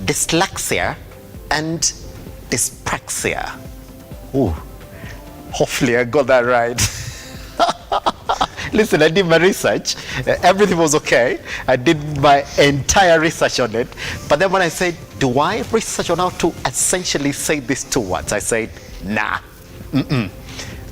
Dyslexia and Dyspraxia. Ooh, hopefully I got that right. Listen, I did my research. Everything was okay. I did my entire research on it. But then when I said, do I research on how to essentially say these two words? I said, nah,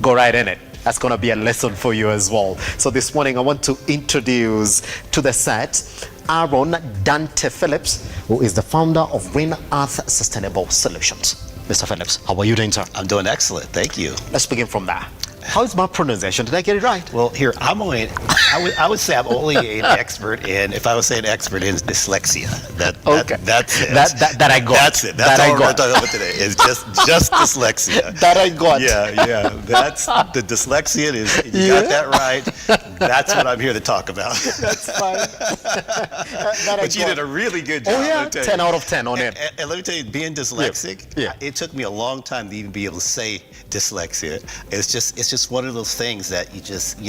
go right in it. That's going to be a lesson for you as well. So this morning, I want to introduce to the set Aaron Dante Phillips, who is the founder of Green Earth Sustainable Solutions. Mr. Phillips, how are you doing, sir? I'm doing excellent, thank you. Let's begin from there. How is my pronunciation? Did I get it right? Well, here, I would say I'm only an expert in, if I was saying expert in dyslexia. That's it. That I got. That's it. That's all we're talking about today. It's just dyslexia. That I got. Yeah. That's the dyslexia. You got that right. That's what I'm here to talk about. That's fine. But you did a really good job. Oh yeah, 10 out of 10 on it. And let me tell you, being dyslexic, it took me a long time to even be able to say dyslexia. It's just one of those things that you just,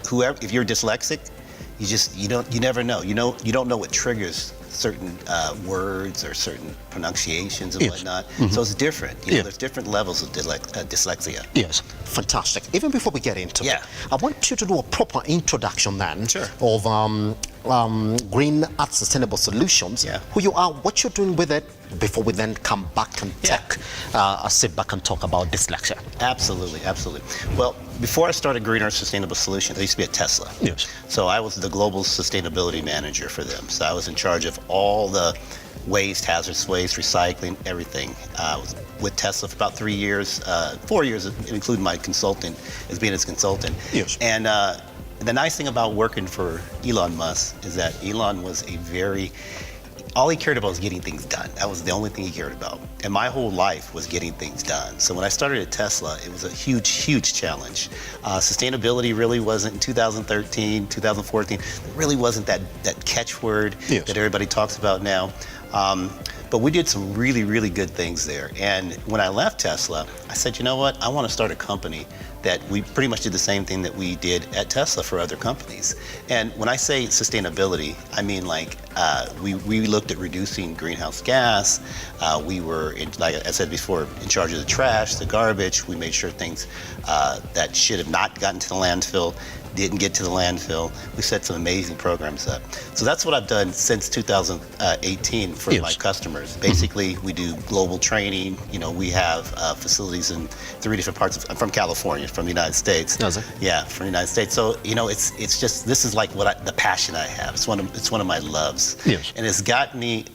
whoever, if you're dyslexic, you never know. You don't know what triggers certain words or certain pronunciations and whatnot. So it's different. There's different levels of dyslexia. Yes, fantastic. Even before we get into it, I want you to do a proper introduction then of Green Earth Sustainable Solutions, who you are, what you're doing with it, before we then come back and sit back and talk about dyslexia. Absolutely. Well, before I started Green Earth Sustainable Solutions, I used to be at Tesla. Yes. So I was the global sustainability manager for them. So I was in charge of all the waste, hazardous waste, recycling, everything. I was with Tesla for about 3 years, 4 years, including my consulting, as being his consultant. Yes. And the nice thing about working for Elon Musk is that Elon was all he cared about was getting things done. That was the only thing he cared about. And my whole life was getting things done. So when I started at Tesla, it was a huge challenge. Sustainability really wasn't, in 2013, 2014, there really wasn't that catchword that everybody talks about now. But we did some really good things there. And when I left Tesla, I said, you know what? I want to start a company that we pretty much did the same thing that we did at Tesla for other companies. And when I say sustainability, I mean like we looked at reducing greenhouse gas. We were, like I said before, in charge of the trash, the garbage. We made sure things that should have not gotten to the landfill didn't get to the landfill. We set some amazing programs up. So that's what I've done since 2018 for my customers. Basically, we do global training. We have facilities in 3 different parts I'm from California, from the United States. Does it? Yeah, from the United States. So, it's just, this is like the passion I have. It's one of my loves. Yes. And it's gotten me,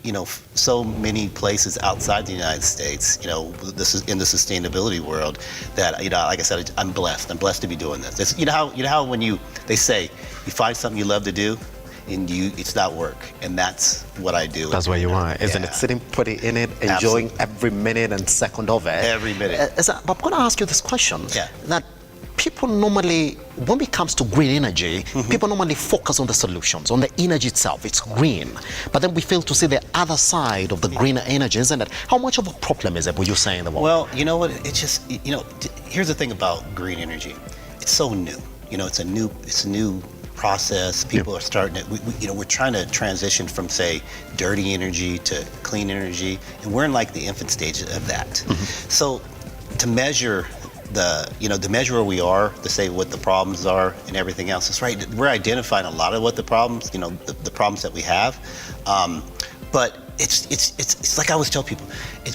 so many places outside the United States, this is in the sustainability world that, like I said, I'm blessed. I'm blessed to be doing this. It's, you know how when they say you find something you love to do and it's not work, and that's what I do. That's where you are, isn't it? Sitting pretty in it, enjoying every minute and second of it. Every minute. But I'm going to ask you this question. That people normally, when it comes to green energy, people normally focus on the solutions, on the energy itself. It's green. But then we fail to see the other side of the green energy, isn't it? How much of a problem is it, would you say, in the world? Well, you know what? It's just, here's the thing about green energy. It's so new. It's a new process. People are starting to, we're trying to transition from, say, dirty energy to clean energy, and we're in like the infant stage of that. So to measure where we are, to say what the problems are and everything else, it's right. We're identifying a lot of what the problems, the problems that we have. But it's like I always tell people,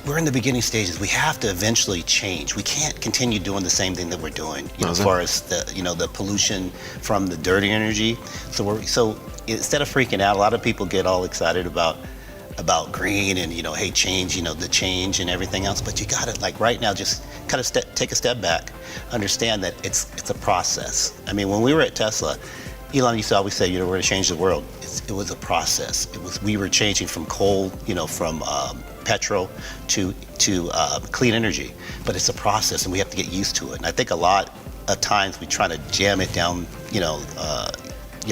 we're in the beginning stages. We have to eventually change. We can't continue doing the same thing that we're doing, as far as the pollution from the dirty energy. So instead of freaking out, a lot of people get all excited about green and hey, change, the change and everything else. But you gotta, like, right now, just kind of take a step back, understand that it's a process. I mean, when we were at Tesla, Elon used to always say, we're going to change the world. It was a process. We were changing from coal, from petrol to clean energy. But it's a process, and we have to get used to it. And I think a lot of times we try to jam it down,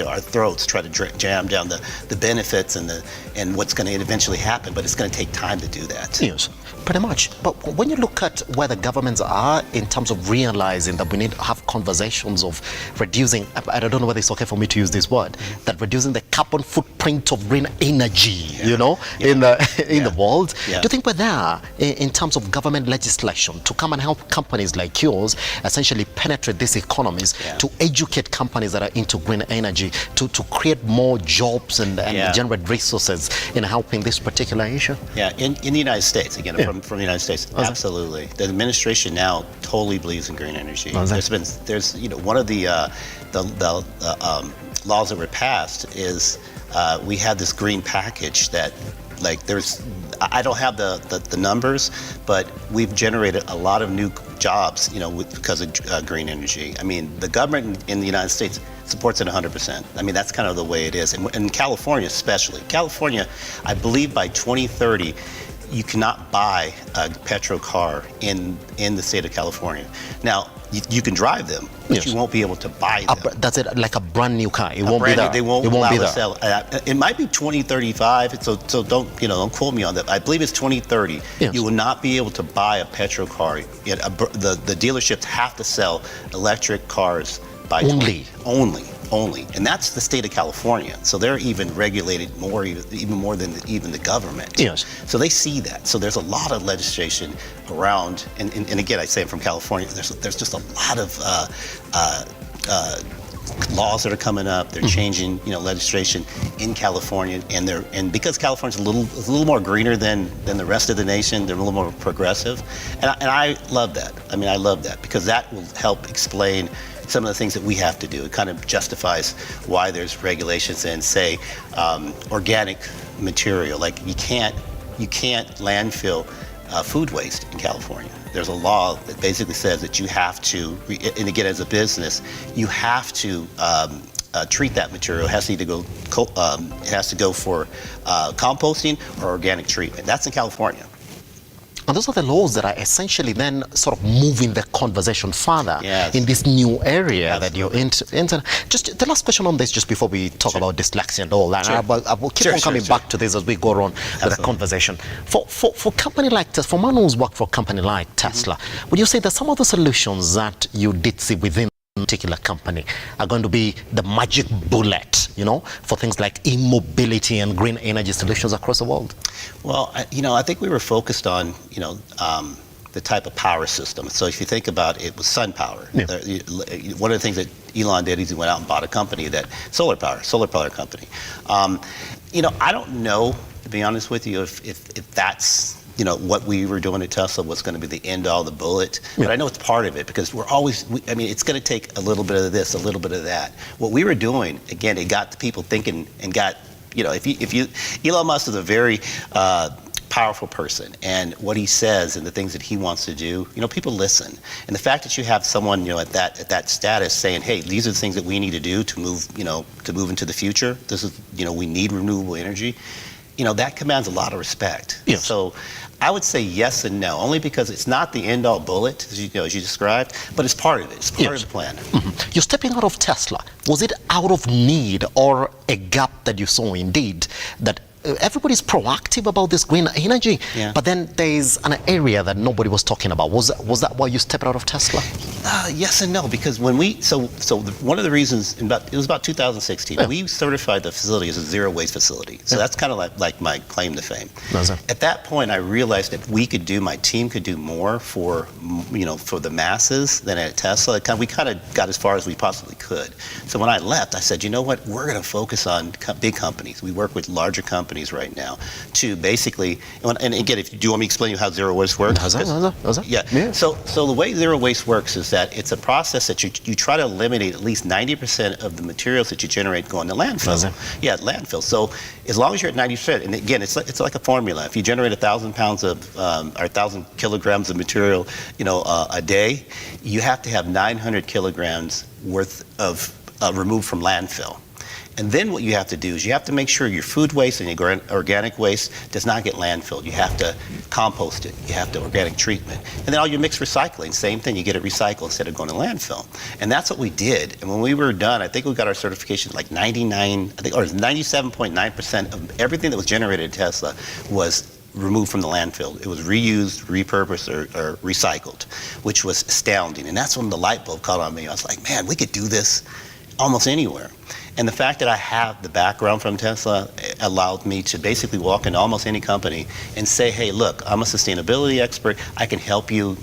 our throats, try to jam down the benefits and what's going to eventually happen, but it's going to take time to do that. Yes, pretty much. But when you look at where the governments are in terms of realizing that we need to have conversations of reducing, I don't know whether it's okay for me to use this word, that reducing the carbon footprint of green energy, in the world. Yeah. Do you think we're there in terms of government legislation to come and help companies like yours essentially penetrate these economies, to educate companies that are into green energy, to create more jobs and generate resources in helping this particular issue? Yeah, in the United States, again, from the United States, absolutely. The administration now totally believes in green energy. There's one of the laws that were passed is we have this green package that, like, I don't have the numbers, but we've generated a lot of new jobs, because of green energy. I mean, the government in the United States supports it 100%. I mean, that's kind of the way it is. And in California especially. California, I believe by 2030, you cannot buy a petrol car in the state of California. Now, you can drive them, but you won't be able to buy them. That's it, like a brand new car. It won't be there. They won't allow to sell. It might be 2035, so don't quote me on that. I believe it's 2030. Yes. You will not be able to buy a petrol car. The dealerships have to sell electric cars by only, and that's the state of California. So they're even regulated even more than even the government. Yes. So they see that. So there's a lot of legislation around, and again, I say I'm from California. There's just a lot of laws that are coming up. They're changing, legislation in California, and because California's a little more greener than the rest of the nation, they're a little more progressive, and I love that. I mean, I love that because that will help explain some of the things that we have to do. It kind of justifies why there's regulations and say organic material. Like you can't landfill food waste in California. There's a law that basically says that you have to, and again as a business, you have to treat that material. It has to either go for composting or organic treatment. That's in California. And those are the laws that are essentially then sort of moving the conversation further in this new area that you're into. Just the last question on this, just before we talk about dyslexia and all that. I will keep on coming back to this as we go on with the conversation. For company like Tesla, for man who's worked for a company like Tesla, would you say that some of the solutions that you did see within a particular company are going to be the magic bullet, for things like e-mobility and green energy solutions across the world? Well, I think we were focused on, the type of power system. So if you think about it, was sun power. Yeah. One of the things that Elon did is he went out and bought a company solar power company. I don't know, to be honest with you, if that's what we were doing at Tesla was going to be the end all, the bullet. But I know it's part of it because it's going to take a little bit of this, a little bit of that. What we were doing, again, it got the people thinking and got, Elon Musk is a very powerful person, and what he says and the things that he wants to do, people listen. And the fact that you have someone, at that status saying, hey, these are the things that we need to do to move into the future. This is, we need renewable energy. That commands a lot of respect. Yes. So I would say yes and no, only because it's not the end-all bullet, as you described, but it's part of it. It's part of the plan. Mm-hmm. You're stepping out of Tesla. Was it out of need or a gap that you saw indeed that everybody's proactive about this green energy, but then there's an area that nobody was talking about? Was that why you stepped out of Tesla? Yes and no, because when one of the reasons, it was about 2016, we certified the facility as a zero waste facility. So that's kind of like my claim to fame. At that point, I realized that my team could do more for the masses than at Tesla. We kind of got as far as we possibly could. So when I left, I said, you know what, we're going to focus on big companies. We work with larger companies right now to basically, and again, do you want me to explain how zero waste works? Yeah. So the way zero waste works is that it's a process that you try to eliminate at least 90% of the materials that you generate going to landfill. Landfill. So as long as you're at 90%, and again, it's like a formula. If you generate 1,000 pounds of or 1,000 kilograms of material, a day, you have to have 900 kilograms worth of removed from landfill. And then what you have to do is you have to make sure your food waste and your organic waste does not get landfilled. You have to compost it. You have to organic treatment. And then all your mixed recycling, same thing, you get it recycled instead of going to landfill. And that's what we did. And when we were done, I think we got our certification like 97.9% of everything that was generated at Tesla was removed from the landfill. It was reused, repurposed, or recycled, which was astounding. And that's when the light bulb caught on me. I was like, man, we could do this almost anywhere. And the fact that I have the background from Tesla allowed me to basically walk into almost any company and say, hey, look, I'm a sustainability expert. I can help you,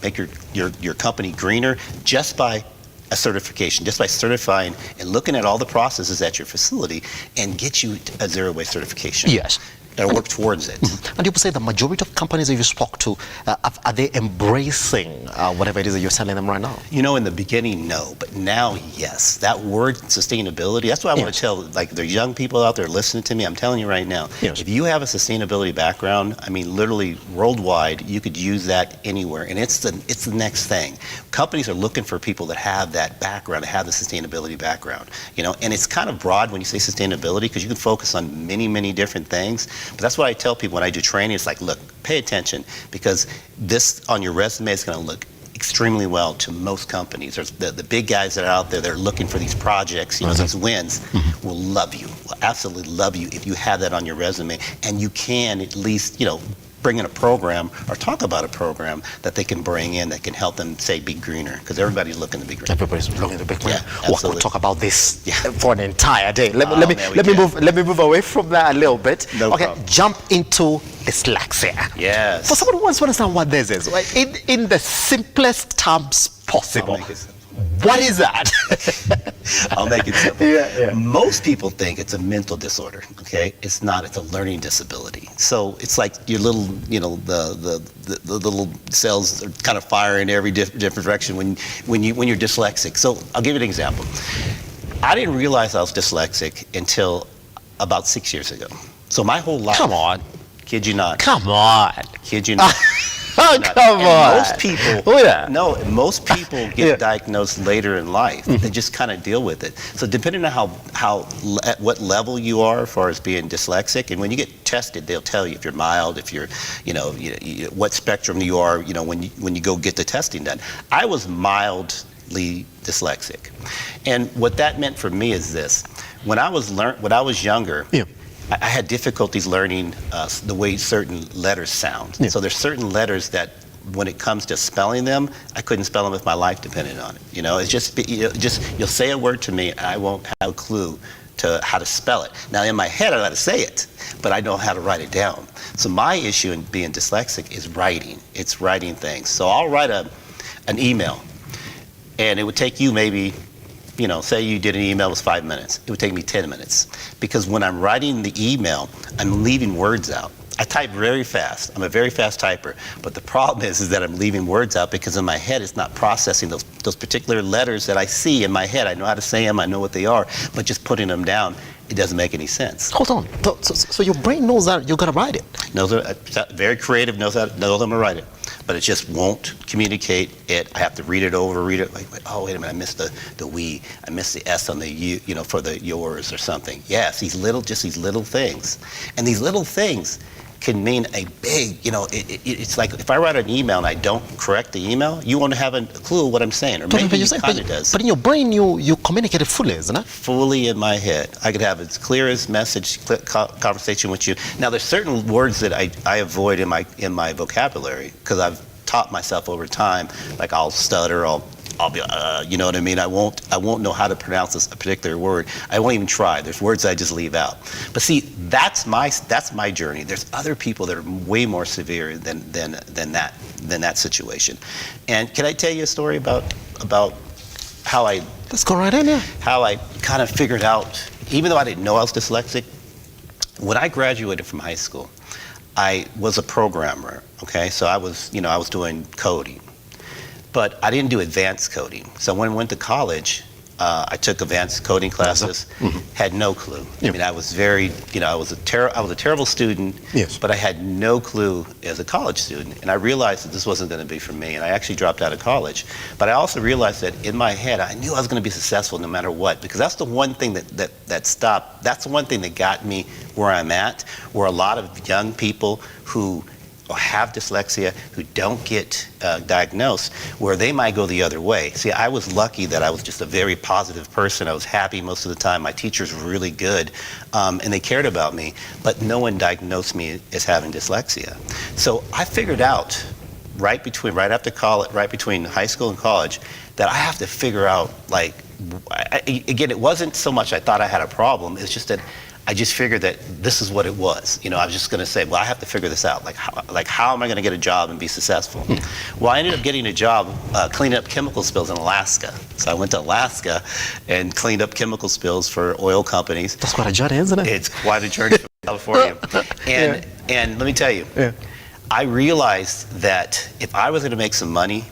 make your company greener just by a certification, just by certifying and looking at all the processes at your facility and get you a zero waste certification. Yes. Or work towards it. And you would say the majority of companies that you spoke to, are they embracing whatever it is that you're telling them right now? In the beginning, no, but now, yes. That word sustainability, that's what I want to tell, like, the young people out there listening to me, I'm telling you right now, if you have a sustainability background, I mean, literally worldwide, you could use that anywhere, and it's the next thing. Companies are looking for people that have that background, that have the sustainability background, and it's kind of broad when you say sustainability, because you can focus on many, many different things. But that's what I tell people when I do training. It's like, look, pay attention, because this on your resume is going to look extremely well to most companies. There's the big guys that are out there that are looking for these projects, these wins, will love you, will absolutely love you if you have that on your resume, and you can at least, bring in a program or talk about a program that they can bring in that can help them, say, be greener, because everybody's looking to be greener. Everybody's looking to be greener. Yeah, Well, we'll talk about this for an entire day. Let me move away from that a little bit. No problem. Jump into dyslexia. Yes. For someone who wants to understand what this is, in the simplest terms possible, what is that? I'll make it simple. Yeah. Most people think it's a mental disorder, okay? It's not, it's a learning disability. So it's like your little, the little cells are kind of firing in every different direction when you're dyslexic. So I'll give you an example. I didn't realize I was dyslexic until about 6 years ago. So my whole life. Come on. Kid you not. Come on. Kid you not. Oh, come on. Most people, most people get diagnosed later in life. They just kind of deal with it. So depending on at what level you are as far as being dyslexic, and when you get tested, they'll tell you if you're mild, if you're, what spectrum you are, when you go get the testing done. I was mildly dyslexic. And what that meant for me is this. When I was younger, I had difficulties learning the way certain letters sound. So there's certain letters that, when it comes to spelling them, I couldn't spell them if my life depended on it. It's just you'll say a word to me, and I won't have a clue to how to spell it. Now in my head, I know how to say it, but I know how to write it down. So my issue in being dyslexic is writing. It's writing things. So I'll write an email, and it would take you maybe, say you did an email, it was 5 minutes. It would take me 10 minutes. Because when I'm writing the email, I'm leaving words out. I type very fast. I'm a very fast typer. But the problem is that I'm leaving words out because in my head it's not processing those particular letters that I see in my head. I know how to say them, I know what they are, but just putting them down, it doesn't make any sense. Hold on. So your brain knows that you're going to write it? Very creative, knows I'm going to write it. But it just won't communicate it. I have to read it over, like, oh, wait a minute, I missed the we. I missed the S on the you, for the yours or something. Yes, these little things. And these little things can mean a big, it's like if I write an email and I don't correct the email, you won't have a clue what I'm saying, or maybe you kind of does. But in your brain, you communicate it fully, isn't it? Fully in my head. I could have as clear as message, conversation with you. Now, there's certain words that I avoid in my vocabulary because I've taught myself over time. Like I'll stutter, I'll be, you know what I mean? I won't know how to pronounce a particular word. I won't even try. There's words I just leave out. But see, that's my journey. There's other people that are way more severe than that situation. And can I tell you a story about how I? Let's go right in, How I kind of figured out, even though I didn't know I was dyslexic, when I graduated from high school, I was a programmer. Okay, so I was doing coding. But I didn't do advanced coding. So when I went to college, I took advanced coding classes, had no clue. I mean, I was very, I was a terrible student, Yes. but I had no clue as a college student. And I realized that this wasn't going to be for me, and I actually dropped out of college. But I also realized that in my head, I knew I was going to be successful no matter what, because that's the one thing that's the one thing that got me where I'm at, where a lot of young people who have dyslexia, who don't get diagnosed, where they might go the other way. See, I was lucky that I was just a very positive person. I was happy most of the time. My teachers were really good, and they cared about me, but no one diagnosed me as having dyslexia. So I figured out right after college, right between high school and college, that I have to figure out, like, again, it wasn't so much I thought I had a problem, it's just that I just figured that this is what it was. I was just going to say, well, I have to figure this out. Like how am I going to get a job and be successful? Well, I ended up getting a job cleaning up chemical spills in Alaska. So I went to Alaska and cleaned up chemical spills for oil companies. That's quite a journey, isn't it? It's quite a journey from California. And let me tell you, I realized that if I was going to make some money,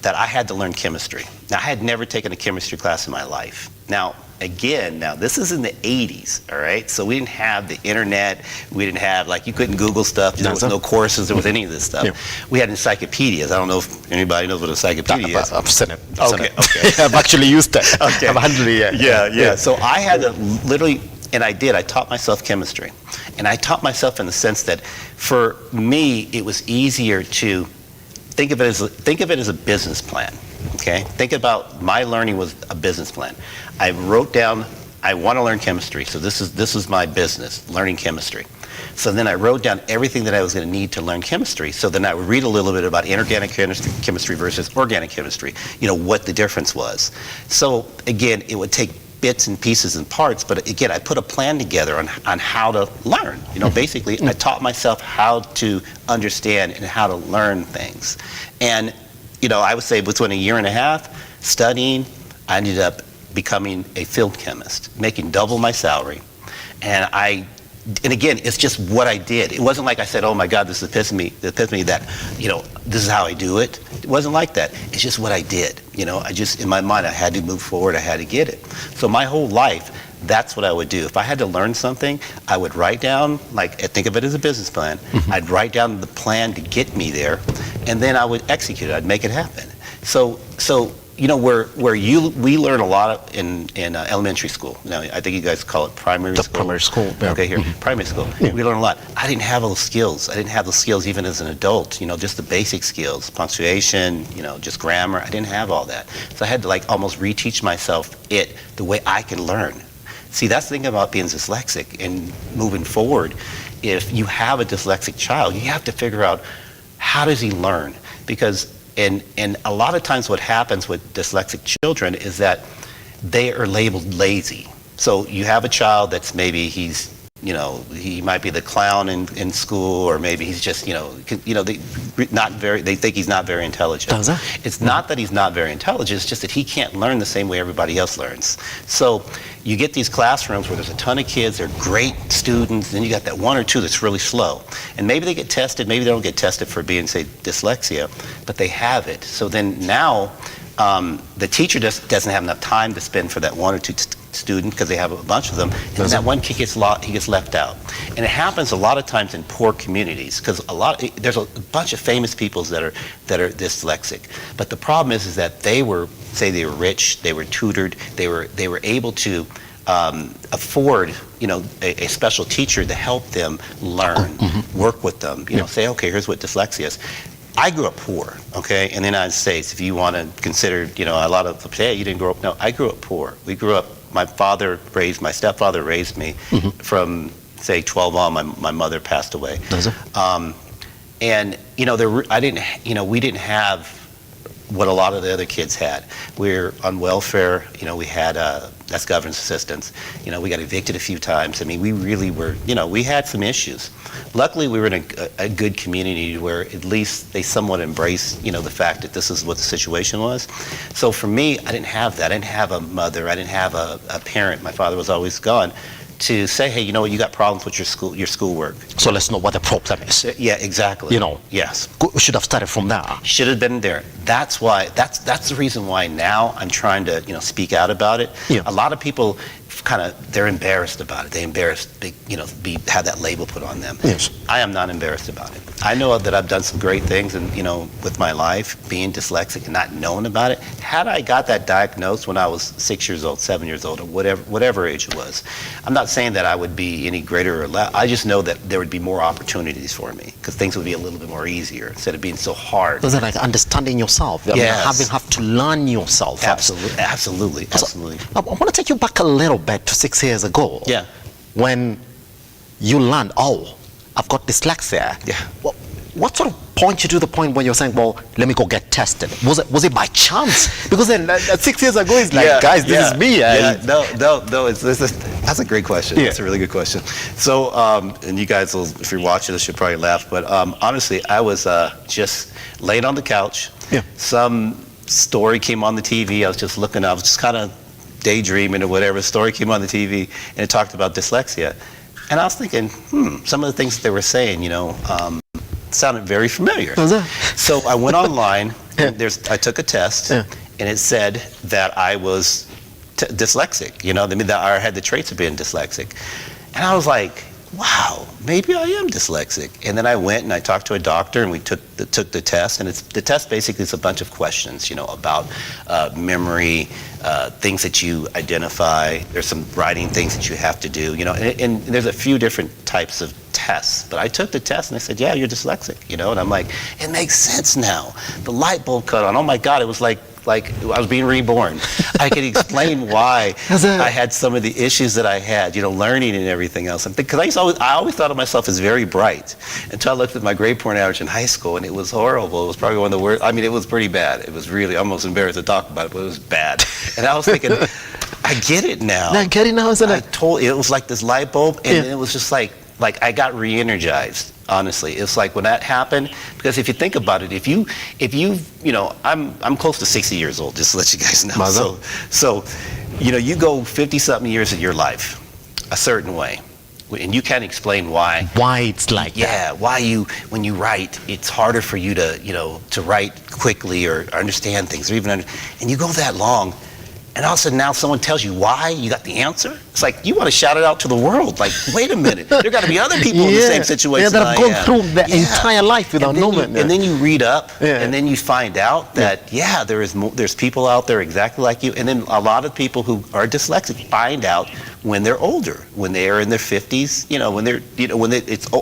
that I had to learn chemistry. Now, I had never taken a chemistry class in my life. Now, this is in the 80s, all right? So we didn't have the internet. We didn't have, you couldn't Google stuff. There was no courses. There was any of this stuff. Yeah. We had encyclopedias. I don't know if anybody knows what an encyclopedia is. I've seen it. Okay. I've actually used it. Okay. I've handled it, Yeah. So I had to literally, and I did, I taught myself chemistry. And I taught myself in the sense that for me, it was easier to think of it as a business plan. Okay? Think about my learning was a business plan. I wrote down, I want to learn chemistry, so this is my business, learning chemistry. So then I wrote down everything that I was going to need to learn chemistry. So then I would read a little bit about inorganic chemistry versus organic chemistry, what the difference was. So again, it would take bits and pieces and parts, but again, I put a plan together on how to learn. Basically, I taught myself how to understand and how to learn things. And I would say within a year and a half studying, I ended up becoming a field chemist, making double my salary. And again, it's just what I did. It wasn't like I said, oh my God, this epiphany that, this is how I do it. It wasn't like that. It's just what I did. In my mind, I had to move forward. I had to get it. So my whole life, that's what I would do. If I had to learn something, I would write down, think of it as a business plan. I'd write down the plan to get me there, and then I would execute it. I'd make it happen. So we learn a lot in elementary school. Now, I think you guys call it primary school. Primary school. Yeah. Okay, here, primary school. Yeah. We learn a lot. I didn't have those skills. I didn't have those skills even as an adult. Just the basic skills, punctuation, just grammar. I didn't have all that. So I had to almost reteach myself the way I could learn. See, that's the thing about being dyslexic and moving forward. If you have a dyslexic child, you have to figure out how does he learn? Because and a lot of times what happens with dyslexic children is that they are labeled lazy. So you have a child that's maybe he might be the clown in school, or maybe he's just, they think he's not very intelligent. It's not that he's not very intelligent, it's just that he can't learn the same way everybody else learns. So you get these classrooms where there's a ton of kids, they're great students, then you got that one or two that's really slow. And maybe they get tested, maybe they don't get tested for being, say, dyslexia, but they have it. So then now, the teacher just doesn't have enough time to spend for that one or two student, because they have a bunch of them, and that one kid gets left out. And it happens a lot of times in poor communities, because there's a bunch of famous people that are dyslexic. But the problem is that they were rich, they were tutored, they were able to afford a special teacher to help them learn, work with them, say, okay, here's what dyslexia is. I grew up poor, okay, in the United States. If you want to consider, a lot of people say, hey, you didn't grow up. No, I grew up poor. We grew up, my stepfather raised me from, say, 12 on. My mother passed away. And, we didn't have what a lot of the other kids had. We're on welfare, we had, that's government assistance. We got evicted a few times. I mean, we really were, we had some issues. Luckily, we were in a good community where at least they somewhat embraced, the fact that this is what the situation was. So for me, I didn't have that. I didn't have a mother. I didn't have a parent. My father was always gone to say, hey, you know what, you got problems with your schoolwork. So let's know what the problem is. Yeah, exactly. You know. Yes. We should have started from there. Should have been there. That's why. That's the reason why now I'm trying to speak out about it. Yeah. A lot of people they're embarrassed about it. They embarrassed, have that label put on them. Yes. I am not embarrassed about it. I know that I've done some great things, and with my life, being dyslexic and not knowing about it. Had I got that diagnosed when I was 6 years old, 7 years old, or whatever age it was, I'm not saying that I would be any greater or less. I just know that there would be more opportunities for me because things would be a little bit more easier instead of being so hard. Is it like understanding yourself? I mean, have to learn yourself. Absolutely. I want to take you back a little bit to 6 years ago. Yeah. When you learned, oh, I've got dyslexia. Yeah. Well, what sort of point you to the point when you're saying, well, let me go get tested? Was it by chance? Because then 6 years ago, it's like, guys, this is me. No. That's a great question. Yeah. That's a really good question. So, and you guys will, if you're watching this, you'll probably laugh. But honestly, I was just laying on the couch. Yeah. Some story came on the TV. I was just looking. I was just kind of daydreaming or whatever. Story came on the TV, and it talked about dyslexia. And I was thinking, some of the things that they were saying, sounded very familiar. So I went online, and I took a test, and it said that I was dyslexic, that I had the traits of being dyslexic. And I was like, wow, maybe I am dyslexic. And then I went and I talked to a doctor, and we took the test. And the test basically is a bunch of questions, about memory, things that you identify. There's some writing things that you have to do, and there's a few different types of tests. But I took the test and they said, yeah, you're dyslexic, and I'm like, it makes sense now. The light bulb cut on. Oh my God, it was like I was being reborn. I could explain why I had some of the issues that I had, learning and everything else. Because I always thought of myself as very bright until I looked at my grade point average in high school, and it was horrible. It was probably one of the worst. I mean, it was pretty bad. It was really almost embarrassed to talk about it, but it was bad. And I was thinking, I get it now. I get it now, isn't it? It was like this light bulb, and it was just like I got re-energized. Honestly, it's like when that happened, because if you think about it, if you I'm close to 60 years old, just to let you guys know. So you go 50-something years of your life a certain way, and you can't explain why it's like that. Yeah, why when you write, it's harder for you to write quickly or understand things, or even and you go that long. And all of a sudden now someone tells you why, you got the answer. It's like you want to shout it out to the world. Like, wait a minute, there got to be other people in the same situation that have gone through their entire life without knowing it. And then you read up, and then you find out that there's people out there exactly like you. And then a lot of people who are dyslexic find out when they're older, when they are in their 50s.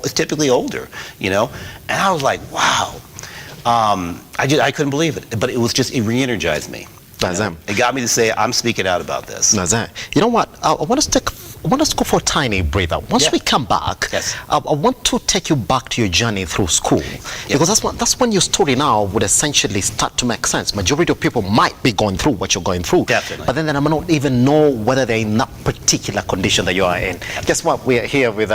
It's typically older. And I was like, wow. I couldn't believe it, but it re-energized me. It got me to say, I'm speaking out about this. You know what? I want us to go for a tiny breather. Once we come back, I want to take you back to your journey through school. Because that's when your story now would essentially start to make sense. Majority of people might be going through what you're going through. Definitely. But then I might not even know whether they're in that particular condition that you are in. Guess what? We are here with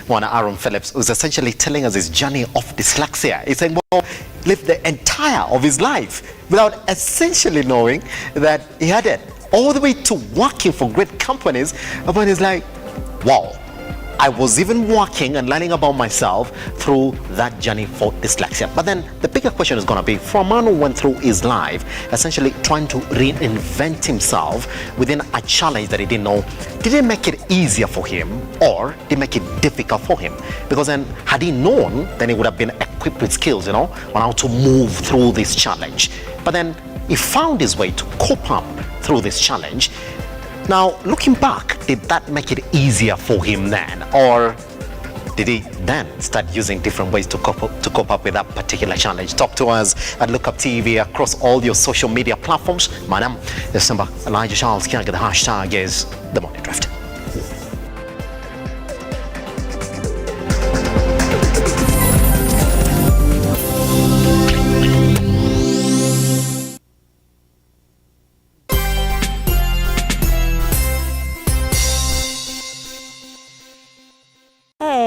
one Aaron Phillips, who's essentially telling us his journey of dyslexia. He's saying, well, lived the entire of his life without essentially knowing that he had it, all the way to working for great companies. But it's like, wow, I was even working and learning about myself through that journey for dyslexia. But then the bigger question is going to be, for a man who went through his life essentially trying to reinvent himself within a challenge that he didn't know, did it make it easier for him, or did it make it difficult for him? Because then had he known, then he would have been equipped with skills, on how to move through this challenge. But then he found his way to cope up through this challenge. Now, looking back, did that make it easier for him then? Or did he then start using different ways to cope up with that particular challenge? Talk to us at Lookuptv across all your social media platforms. My name is Simba Kiage. The hashtag is The Morning Drift.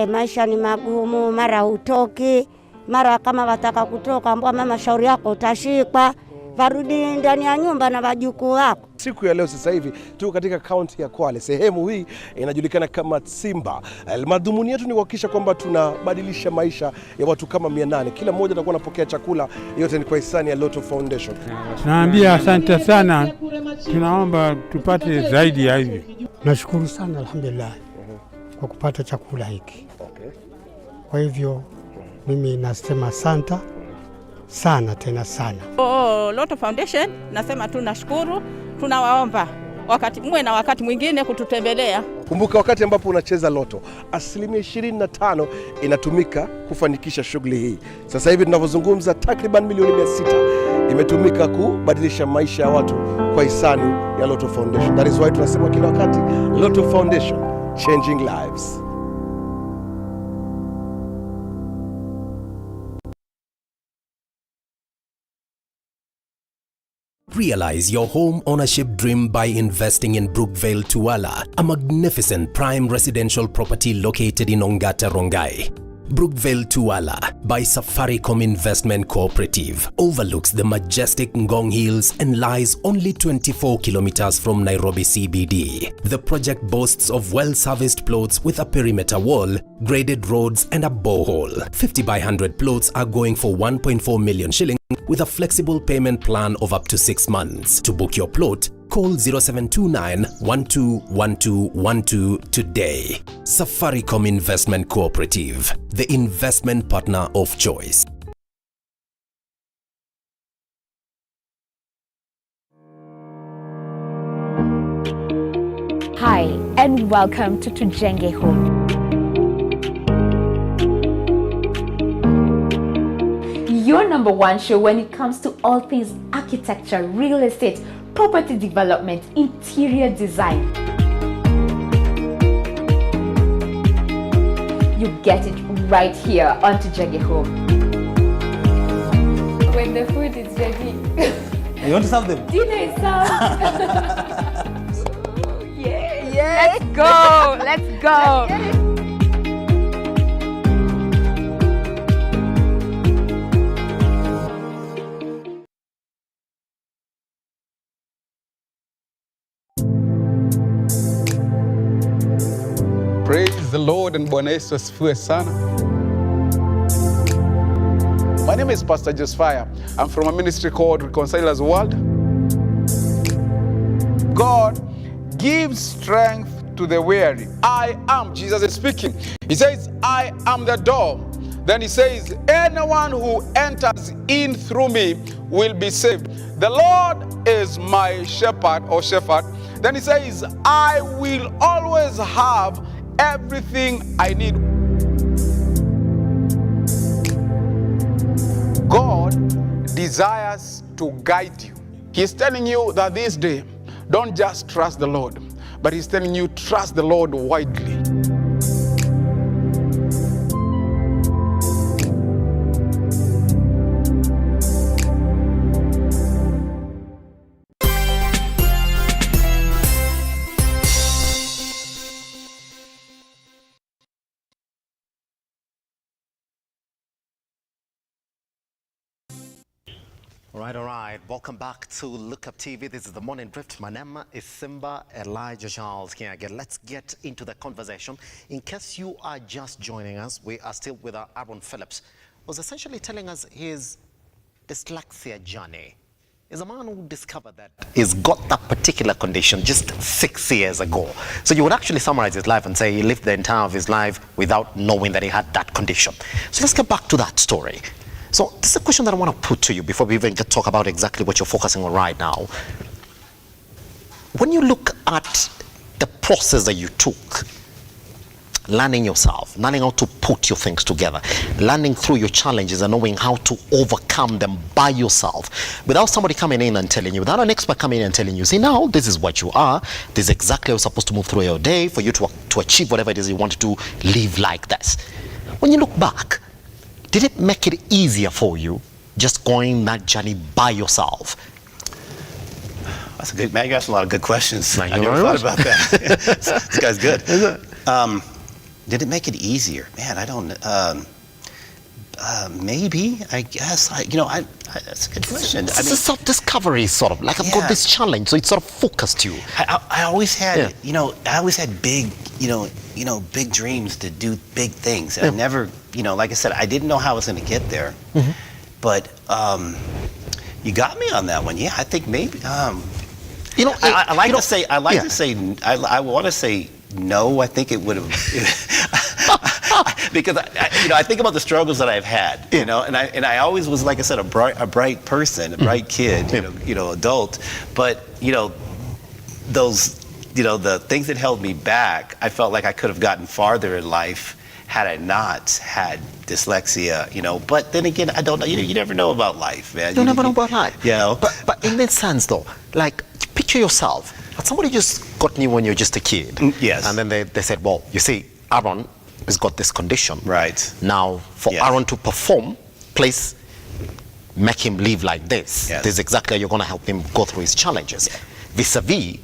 Maisha ni magumu, mara hutoki, mara kama wataka kutoka, ambwa mama shauri yako utashikwa. varudi ndani ya nyumba na wajukuu wako. Siku ya leo sasa hivi tuko katika kaunti ya Kwale. Sehemu hii inajulikana kama Simba. Madhumuni yetu ni kuhakikisha kwamba tunabadilisha maisha ya watu kama 800. Kila mmoja atakuwa anapokea chakula, yote ni kwa hisani ya RUTO Foundation. Tunaambia asante sana, tunaomba tupate zaidi ya hivi. Nashukuru sana alhamdulillah kwa kupata chakula hiki. Kwa hivyo mimi nasema asante sana tena sana. RUTO Foundation nasema tunashukuru, tunawaomba muwe na wakati mwingine kututembelea. Kumbuka wakati ambapo unacheza loto, 25% inatumika kufanikisha shughuli hii. Sasa hivi tunavyozungumza takriban milioni 600 imetumika kubadilisha maisha ya watu kwa hisani ya RUTO Foundation. That is why tunasema kila wakati RUTO Foundation, changing lives. Realize your home ownership dream by investing in Brookvale Tuala, a magnificent prime residential property located in Ongata, Rongai. Brookvale Tuala by Safaricom Investment Cooperative overlooks the majestic Ngong Hills and lies only 24 kilometers from Nairobi CBD. The project boasts of well-serviced plots with a perimeter wall, graded roads and a borehole. 50 by 100 plots are going for 1.4 million shillings with a flexible payment plan of up to 6 months. To book your plot, call 0729 121212 today. Safaricom Investment Cooperative, the investment partner of choice. Hi, and welcome to Tujenge Home. Your #1 show when it comes to all things architecture, real estate, property development, interior design. You get it right here on Tujenge Home. When the food is ready. You want to serve them? Dinner is served. Yeah. Let's go. Let's go. Praise the Lord and Bwana Yesu asifiwe sana. My name is Pastor Joseph. I'm from a ministry called Reconcilers World. God gives strength to the weary. I am, Jesus is speaking. He says, I am the door. Then he says, anyone who enters in through me will be saved. The Lord is my shepherd or shepherd. Then he says, I will always have everything I need. God desires to guide you. He's telling you that this day, don't just trust the Lord, but he's telling you, trust the Lord widely. All right. Welcome back to Lookuptv. This is the Morning Drift. My name is Simba Kiage. Let's get into the conversation. In case you are just joining us, we are still with Aaron Phillips, who's essentially telling us his dyslexia journey. He's a man who discovered that he's got that particular condition just 6 years ago. So you would actually summarize his life and say he lived the entire of his life without knowing that he had that condition. So let's get back to that story. So this is a question that I want to put to you before we even get to talk about exactly what you're focusing on right now. When you look at the process that you took, learning yourself, learning how to put your things together, learning through your challenges and knowing how to overcome them by yourself, without somebody coming in and telling you, without an expert coming in and telling you, see, now this is what you are, this is exactly how you're supposed to move through your day for you to achieve whatever it is you want to do, live like this. When you look back, did it make it easier for you just going that journey by yourself? That's a good, man, you asked a lot of good questions. I never thought about that. This guy's good. Did it make it easier? Man, I don't, maybe, I guess. That's a good question. It's a self-discovery, sort of. Like, I've got this challenge, so it sort of focused you. I always had, I always had big, big dreams to do big things. And I never, like I said, I didn't know how I was going to get there. Mm-hmm. But you got me on that one. Yeah, I think maybe. I want to say no. I think it would have. Because I think about the struggles that I've had, and I always was, like I said, a bright person, a bright kid, adult. But those, the things that held me back, I felt like I could have gotten farther in life had I not had dyslexia, But then again, I don't know. You never know about life, man. You never know about life. But in that sense, though, like, picture yourself. Somebody just got you when you're just a kid. Yes. And then they said, well, you see, Aaron has got this condition. Right. Now, for Aaron to perform, please make him live like this. Yes. This is exactly how you're going to help him go through his challenges. Vis-a-vis,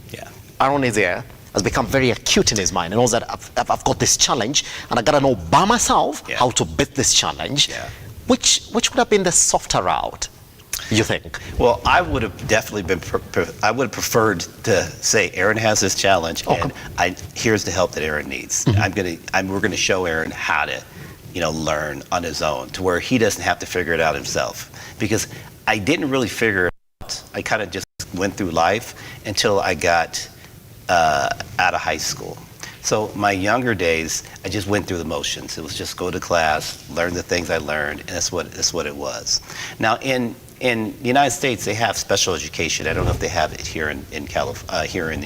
Aaron is here, has become very acute in his mind and knows that I've got this challenge and I got to know by myself how to beat this challenge. Yeah. Which would have been the softer route, you think? Well, I would have definitely been, I would have preferred to say Aaron has this challenge and here's the help that Aaron needs. Mm-hmm. We're going to show Aaron how to, learn on his own to where he doesn't have to figure it out himself. Because I didn't really figure it out. I kind of just went through life until I got out of high school. So my younger days, I just went through the motions. It was just go to class, learn the things I learned, and that's what it was. Now in the United States, they have special education. I don't know if they have it here in Kenya.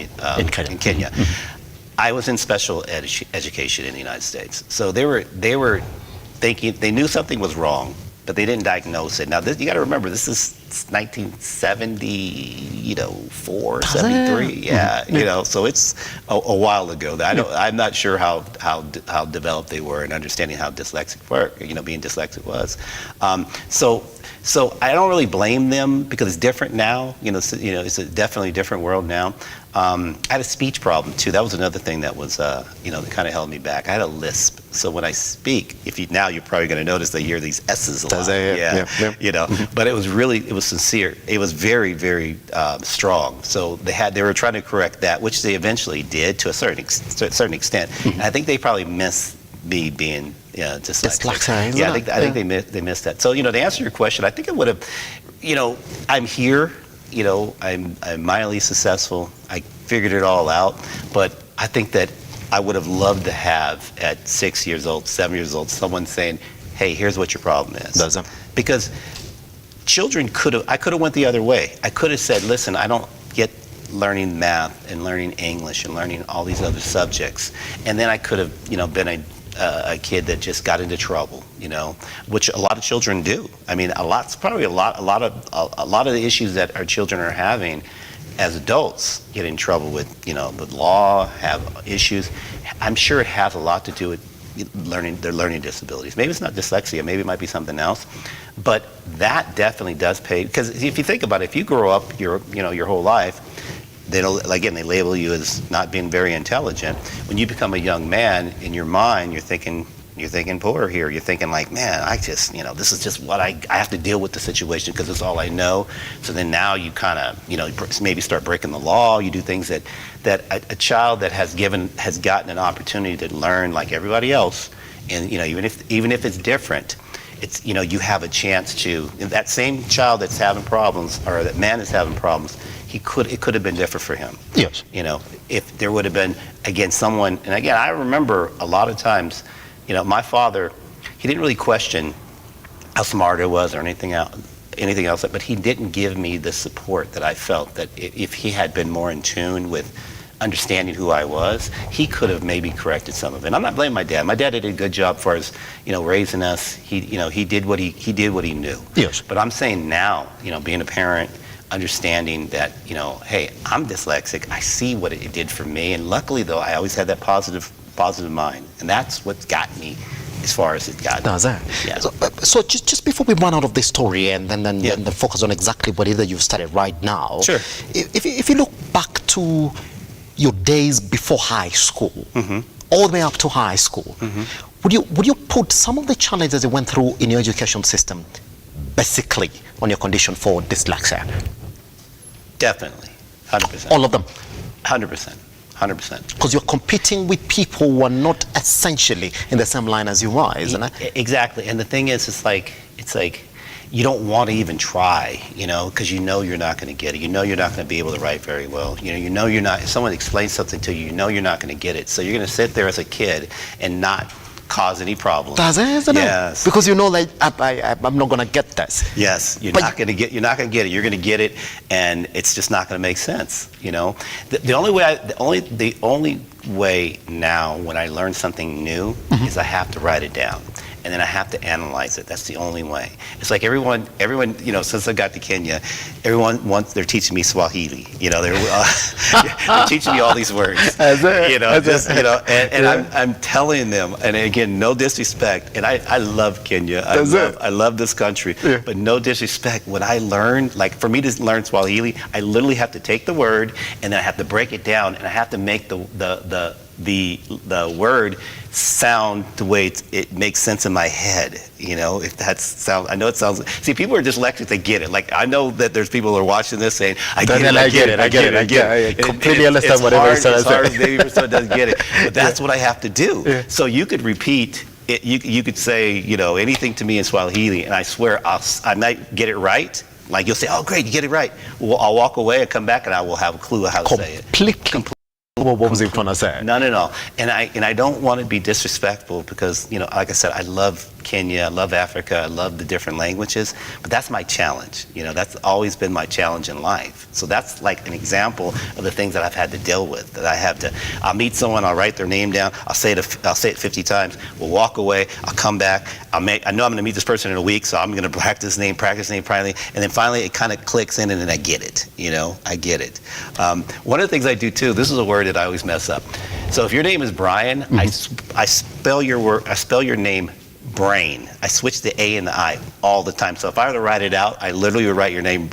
Mm-hmm. I was in special education in the United States. So they were thinking, they knew something was wrong, but they didn't diagnose it. Now, you got to remember, this is 1974, 73. So it's a while ago. I'm not sure how developed they were in understanding how dyslexic work, being dyslexic was. So I don't really blame them because it's different now. It's a definitely different world now. I had a speech problem too. That was another thing that was, that kind of held me back. I had a lisp. So when I speak, you're probably going to notice they hear these S's a lot. But it was sincere. It was very, very strong. So they were trying to correct that, which they eventually did to a certain extent. Mm-hmm. And I think they probably missed me being dyslexic. Yeah, I think they missed that. So to answer your question, I think it would have. I'm here. I'm mildly successful. I figured it all out, but I think that I would have loved to have at 6 years old, 7 years old, someone saying, "Hey, here's what your problem is." Because children I could have went the other way. I could have said, "Listen, I don't get learning math and learning English and learning all these other subjects," and then I could have, been a kid that just got into trouble, which a lot of children do. I mean, a lot of the issues that our children are having as adults get in trouble with, the law, have issues. I'm sure it has a lot to do with their learning disabilities. Maybe it's not dyslexia, maybe it might be something else, but that definitely does pay. Because if you think about it, if you grow up your whole life, they label you as not being very intelligent. When you become a young man, in your mind, you're thinking poor here. You're thinking like, man, this is just what I have to deal with the situation because it's all I know. So then now you kind of, maybe start breaking the law. You do things that a child that has gotten an opportunity to learn like everybody else, and even if it's different, it's you have a chance to. That same child that's having problems, or that man that's having problems, it could have been different for him. Yes. If there would have been, again, someone, and again, I remember a lot of times, my father, he didn't really question how smart I was or anything else, but he didn't give me the support that I felt that if he had been more in tune with understanding who I was, he could have maybe corrected some of it. And I'm not blaming my dad. My dad did a good job for us, raising us. He did what he knew. Yes. But I'm saying now, being a parent, understanding that, hey, I'm dyslexic. I see what it did for me. And luckily, though, I always had that positive mind. And that's what got me as far as it got. Does that? Yeah. So just before we run out of this story and then focus on exactly what it is you've started right now. Sure. If you look back to your days before high school, mm-hmm. all the way up to high school, mm-hmm. would you put some of the challenges you went through in your education system basically on your condition for dyslexia? Definitely, 100%. All of them? 100%. 100%. Because you're competing with people who are not essentially in the same line as you are, isn't it? Exactly. And the thing is, it's like you don't want to even try, you know, because you know you're not going to get it. You know you're not going to be able to write very well. You know you're not. If someone explains something to you, you know you're not going to get it. So you're going to sit there as a kid and not cause any problems. Does it, isn't it? Yes. Because you know, like, I'm not going to get this. Yes, you're not going to get it. You're going to get it, and it's just not going to make sense. You know, the only way now when I learn something new is I have to write it down. And then I have to analyze it. That's the only way. It's like everyone, you know, since I got to Kenya, they're teaching me Swahili. You know, they're teaching me all these words. You know, and I'm telling them, and again, no disrespect, and I love Kenya. I love this country, but no disrespect. When I learn, like for me to learn Swahili, I literally have to take the word and then I have to break it down and I have to make the word sound the way it makes sense in my head, you know, if that sounds, I know it sounds, see, people are dyslexic, they get it. Like, I know that there's people who are watching this saying, I get it. I completely understand whatever you're saying. It's hard, maybe for someone doesn't get it, but that's what I have to do. Yeah. So you could repeat it, you could say, you know, anything to me in Swahili, and I swear I might get it right. Like, you'll say, oh, great, you get it right. Well, I'll walk away and come back, and I will have a clue of how to say it. Completely. What was he trying to say? None at all. And I don't want to be disrespectful because, you know, like I said, I love Kenya, I love Africa, I love the different languages, but that's my challenge. You know, that's always been my challenge in life. So that's like an example of the things that I've had to deal with, that I have to, I'll meet someone, I'll write their name down, I'll say it 50 times, we'll walk away, I'll come back, I know I'm going to meet this person in a week, so I'm going to practice name, finally, and then finally it kind of clicks in and then I get it, you know, I get it. One of the things I do too, this is a word that I always mess up. So if your name is Brian, I spell your name brain. I switch the A and the I all the time. So if I were to write it out, I literally would write your name.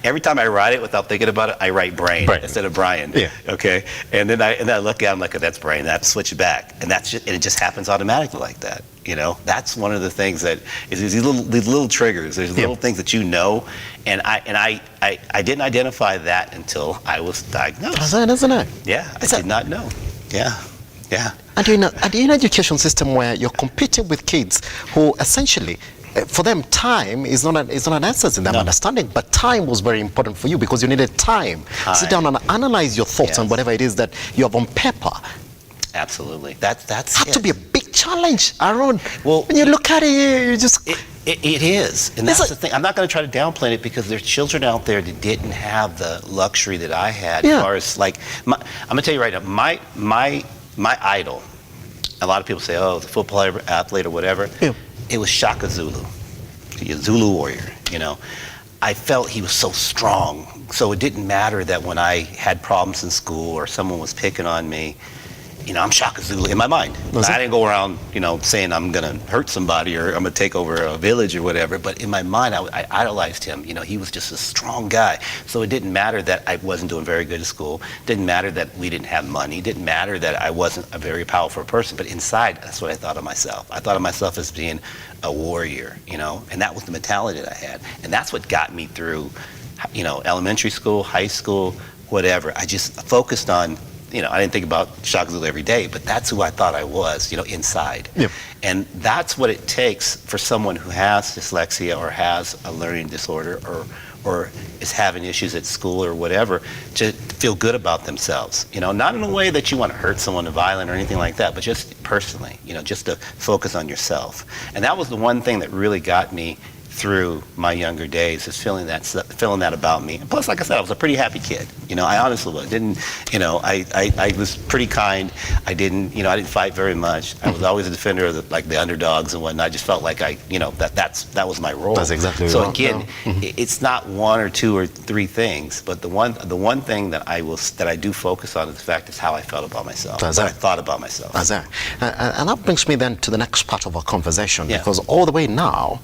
Every time I write it without thinking about it, I write brain instead of Brian. Yeah. Okay. And then I look at it, I'm like, oh, that's brain. I have to switch it back, and it just happens automatically like that. You know, that's one of the things that is these little triggers. There's little things that you know, and I didn't identify that until I was diagnosed. That's it, isn't it? Yeah, I did not know. Yeah. Yeah. And you're in an education system where you're competing with kids who essentially, for them, time is not an essence in their understanding, but time was very important for you because you needed time. Sit down and analyze your thoughts and whatever it is that you have on paper. Absolutely. That's had to be a big challenge, Aaron. Well, when you look at it, you just... It is, and that's the thing. I'm not going to try to downplay it because there's children out there that didn't have the luxury that I had. As far as like, I'm going to tell you right now, my idol. A lot of people say, oh, the football athlete or whatever. Yeah. It was Shaka Zulu, a Zulu warrior. You know, I felt he was so strong. So it didn't matter that when I had problems in school or someone was picking on me. You know, I'm Shaka Zulu in my mind. I didn't go around, you know, saying I'm going to hurt somebody or I'm going to take over a village or whatever. But in my mind, I idolized him. You know, he was just a strong guy. So it didn't matter that I wasn't doing very good at school. It didn't matter that we didn't have money. It didn't matter that I wasn't a very powerful person. But inside, that's what I thought of myself. I thought of myself as being a warrior, you know, and that was the mentality that I had. And that's what got me through, you know, elementary school, high school, whatever. I just focused on, you know, I didn't think about Shaka Zulu every day, but that's who I thought I was, you know, inside. Yep. And that's what it takes for someone who has dyslexia or has a learning disorder or is having issues at school or whatever to feel good about themselves. You know, not in a way that you want to hurt someone violent or anything like that, but just personally, you know, just to focus on yourself. And that was the one thing that really got me through my younger days, is feeling that about me. And plus, like I said, I was a pretty happy kid. You know, I honestly was. I was pretty kind. I didn't fight very much. I was always a defender of the underdogs and whatnot. I just felt like that was my role. That's exactly right. So again, it's not one or two or three things, but the one thing that I do focus on is the fact is how I felt about myself. What I thought about myself. And that brings me then to the next part of our conversation, because all the way now,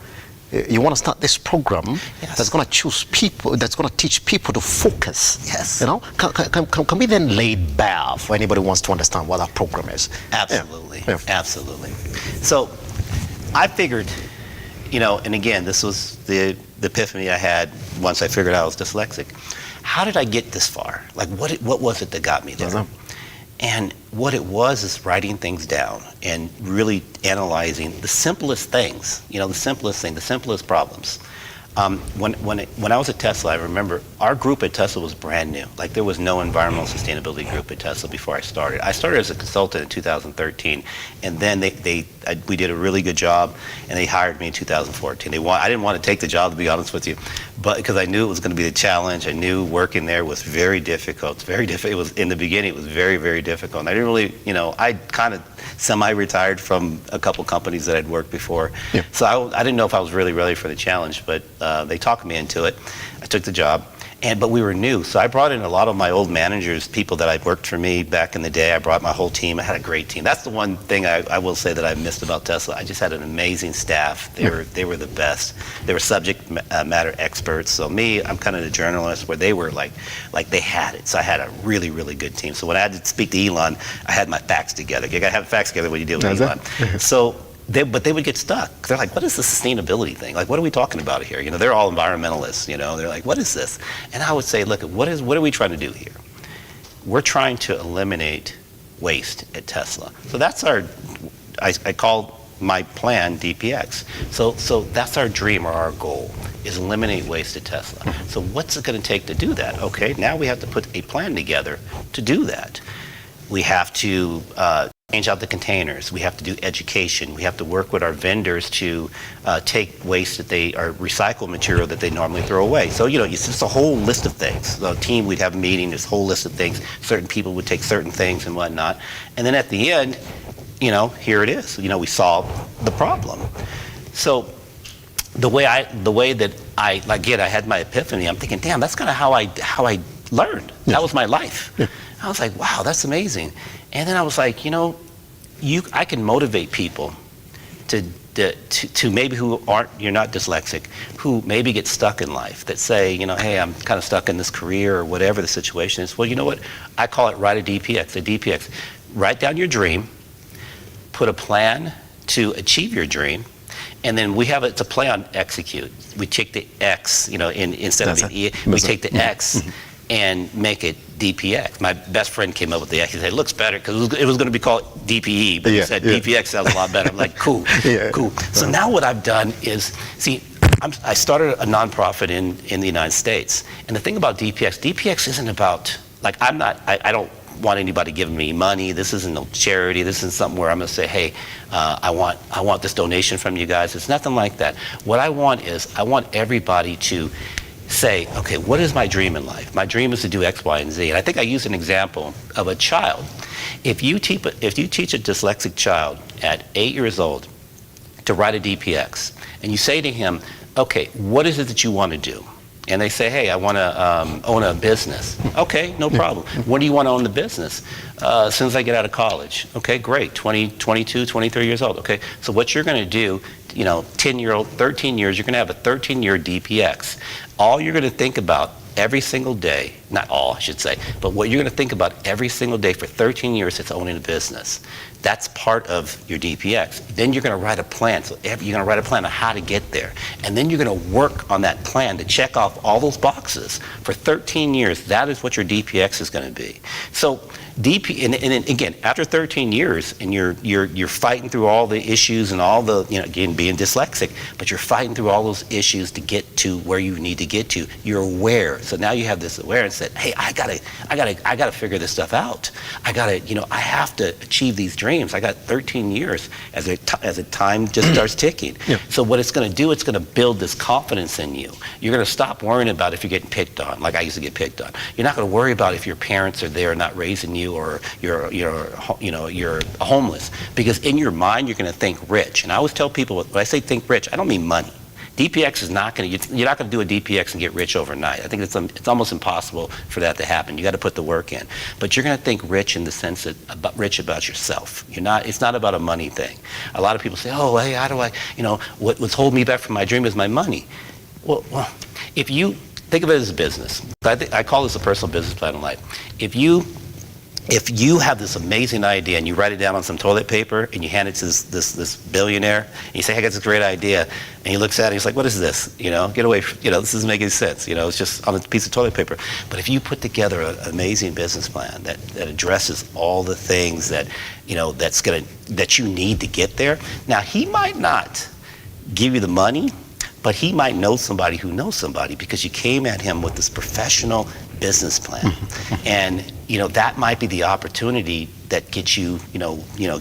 you want to start this program Yes. that's going to choose people, that's going to teach people to focus. Yes. You know, can we then lay it bare for anybody who wants to understand what that program is? Absolutely, Yeah. absolutely. So I figured, you know, and again, this was the epiphany I had once I figured out I was dyslexic. How did I get this far? Like, what was it that got me there? And what it was is writing things down and really analyzing the simplest things, you know, the simplest problems. When I was at Tesla, I remember our group at Tesla was brand new. Like, there was no environmental sustainability group at Tesla before I started. I started as a consultant in 2013, and then we did a really good job, and they hired me in 2014. I didn't want to take the job, to be honest with you, but because I knew it was going to be a challenge. I knew working there was very difficult. It's very difficult. It was, in the beginning, it was very, very difficult. And I didn't really, you know, I kind of semi-retired from a couple companies that I'd worked before. Yeah. So I didn't know if I was really ready for the challenge, but they talked me into it. I took the job, but we were new. So I brought in a lot of my old managers, people that had worked for me back in the day. I brought my whole team. I had a great team. That's the one thing I will say that I missed about Tesla. I just had an amazing staff. They were the best. They were subject matter experts. So me, I'm kind of the journalist, where they were like they had it. So I had a really, really good team. So when I had to speak to Elon, I had my facts together. You gotta have facts together when you deal with Elon. So but they would get stuck. They're like, what is the sustainability thing? Like, what are we talking about here? You know, they're all environmentalists, you know. They're like, what is this? And I would say, look, what are we trying to do here? We're trying to eliminate waste at Tesla. So that's I call my plan DPX. So that's our dream or our goal, is eliminate waste at Tesla. So what's it going to take to do that? Okay, now we have to put a plan together to do that. We have to change out the containers. We have to do education. We have to work with our vendors to take waste that they are recycled material that they normally throw away. So, you know, it's just a whole list of things. The team, we'd have a meeting, this whole list of things. Certain people would take certain things and whatnot. And then at the end, you know, here it is. You know, we solved the problem. So the way that I had my epiphany, I'm thinking, damn, that's kind of how I learned. Yeah. That was my life. Yeah. I was like, wow, that's amazing. And then I was like, you know, I can motivate people to maybe you're not dyslexic, who maybe get stuck in life, that say, you know, hey, I'm kind of stuck in this career or whatever the situation is. Well, you know what? I call it write a DPX. Write down your dream, put a plan to achieve your dream, and then it's a play on execute. We take the X, you know, instead of an E, we take the X and make it DPX. My best friend came up with the X. He said, it looks better, because it was going to be called DPE, but he said DPX sounds a lot better. I'm like, cool, cool. So now what I've done is, I started a nonprofit in the United States. And the thing about DPX isn't about, like, I don't want anybody giving me money. This isn't no charity. This isn't something where I'm going to say, hey, I want this donation from you guys. It's nothing like that. What I want is, I want everybody to say, okay, what is my dream in life? My dream is to do X, Y, and Z. And I think I used an example of a child. If you teach a dyslexic child at 8 years old to write a DPX, and you say to him, okay, what is it that you want to do? And they say, hey, I want to own a business. Okay, no problem. When do you want to own the business? As soon as I get out of college. Okay, great. 22, 23 years old. Okay, so what you're going to do, you know, 13 years, you're going to have a 13-year DPX. All you're going to think about every single day, not all, I should say, but what you're going to think about every single day for 13 years is owning a business. That's part of your DPX. Then you're going to write a plan. So you're going to write a plan on how to get there. And then you're going to work on that plan to check off all those boxes for 13 years. That is what your DPX is going to be. So and again, after 13 years, and you're fighting through all the issues and all the, you know, again, being dyslexic, but you're fighting through all those issues to get to where you need to get to. You're aware. So now you have this awareness that, hey, I gotta figure this stuff out. I have to achieve these dreams. I got 13 years as the time just starts ticking. Yeah. So what it's going to do, it's going to build this confidence in you. You're going to stop worrying about if you're getting picked on, like I used to get picked on. You're not going to worry about if your parents are there not raising you, or you're homeless, because in your mind you're going to think rich. And I always tell people, when I say think rich, I don't mean money. DPX is not going to, you're not going to do a DPX and get rich overnight. I think it's almost impossible for that to happen. You got to put the work in. But you're going to think rich in the sense that rich about yourself. It's not about a money thing. A lot of people say, oh, hey, how do I, what's holding me back from my dream is my money. Well, if you think of it as a business, I call this a personal business plan in life. If you have this amazing idea and you write it down on some toilet paper and you hand it to this billionaire and you say, hey, I got this great idea, and he looks at it and he's like, what is this? Get away, this doesn't make any sense. It's just on a piece of toilet paper. But if you put together an amazing business plan that addresses all the things that you need to get there, now he might not give you the money, but he might know somebody who knows somebody because you came at him with this professional business plan. And that might be the opportunity that gets you,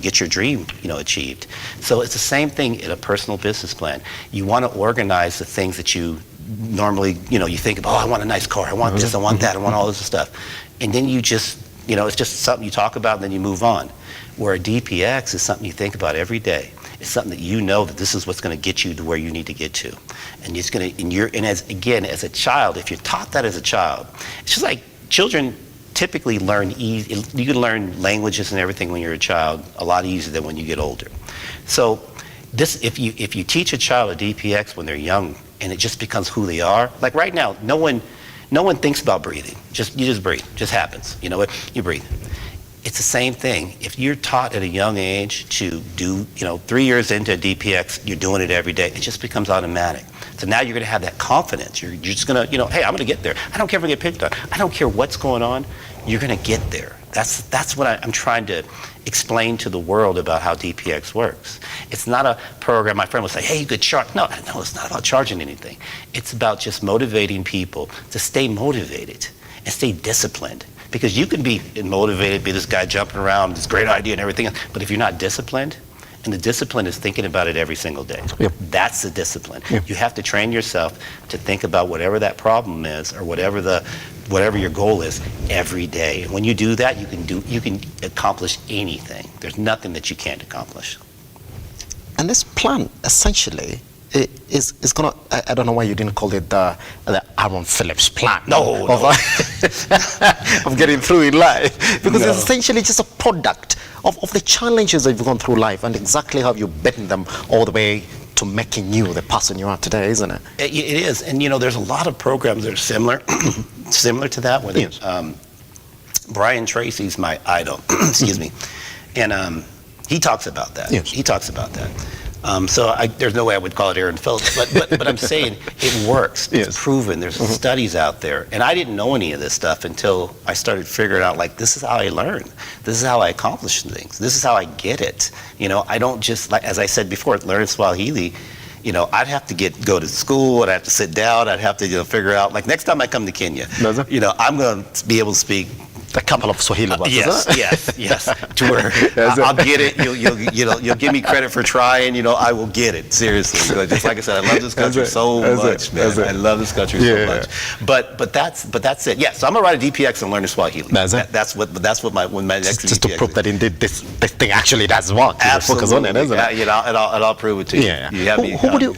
get your dream, achieved. So it's the same thing in a personal business plan. You want to organize the things that you normally, you think about, oh, I want a nice car, I want this, I want that, I want all this stuff. And then you just, it's just something you talk about and then you move on. Where a DPX is something you think about every day. It's something that that this is what's going to get you to where you need to get to. And it's going to, as a child, if you're taught that as a child, it's just like children typically learn easy. You can learn languages and everything when you're a child a lot easier than when you get older. So if you teach a child a DPX when they're young and it just becomes who they are, like right now, no one thinks about breathing. You just breathe. It just happens. You know what? You breathe. It's the same thing. If you're taught at a young age to do, 3 years into a DPX, you're doing it every day, it just becomes automatic. So now you're going to have that confidence. You're just going to, hey, I'm going to get there. I don't care if I get picked on. I don't care what's going on. You're going to get there. That's what I'm trying to explain to the world about how DPX works. It's not a program. My friend will say, hey, you could charge. No, it's not about charging anything. It's about just motivating people to stay motivated and stay disciplined. Because you can be motivated, be this guy jumping around, this great idea and everything else, but if you're not disciplined, and the discipline is thinking about it every single day. Yep. That's the discipline. Yep. You have to train yourself to think about whatever that problem is or whatever your goal is every day. And when you do that, you can accomplish anything. There's nothing that you can't accomplish. And this plan, essentially, is gonna. I don't know why you didn't call it the Aaron Phillips plan. No. Of getting through in life, because it's essentially just a product of the challenges that you've gone through life and exactly how you've beaten them all the way to making you the person you are today, isn't it? It is, and there's a lot of programs that are similar to that. Whether yes. Brian Tracy's my idol, excuse me, and he talks about that. Yes. He talks about that. So there's no way I would call it Aaron Phillips, but I'm saying it works. It's yes. proven. There's studies out there, and I didn't know any of this stuff until I started figuring out, like, this is how I learn. This is how I accomplish things. This is how I get it. I don't just, like, as I said before, learn Swahili. I'd have to go to school. I'd have to sit down. I'd have to figure out, like, next time I come to Kenya, I'm going to be able to speak a couple of Swahili words. Yes. To where I'll get it. You'll give me credit for trying. I will get it. Seriously. Just like I said, I love this country so much, man. I love this country so much. But that's it. Yeah. So I'm gonna write a DPX and learn the Swahili. That's what my next just DPX to prove that indeed this thing actually does work. Absolutely. Focus on it, isn't it? And I'll prove it to you. Yeah. You have